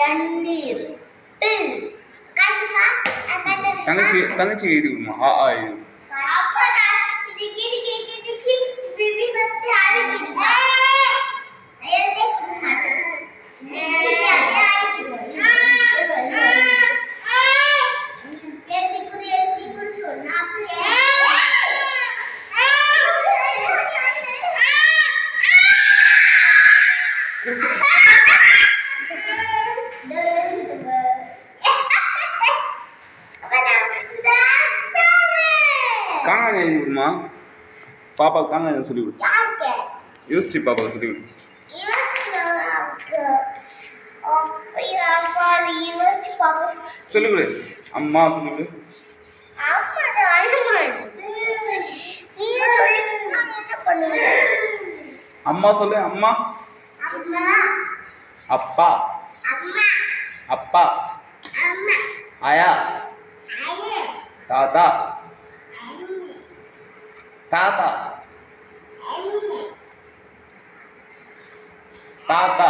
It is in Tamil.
தண்ணீர் டில் காட்டுமா தங்கச்சி தங்கச்சி எழுதி விடுமா ஆ ஆ எழுதி அப்படா இது கிடி பிபி பத்தி ஆடிக்குது ஐயதே காங்க எழுதி விடுமா பாப்பா காங்க சொல்லி விடு யோசிச்சு பாப்பா சொல்லி விடு சொல்லி விடு அம்மா சொல்லி விடு அம்மா சொல்லு அம்மா அப்பா அப்பா ஆயா தாத்தா தாத்தா தாத்தா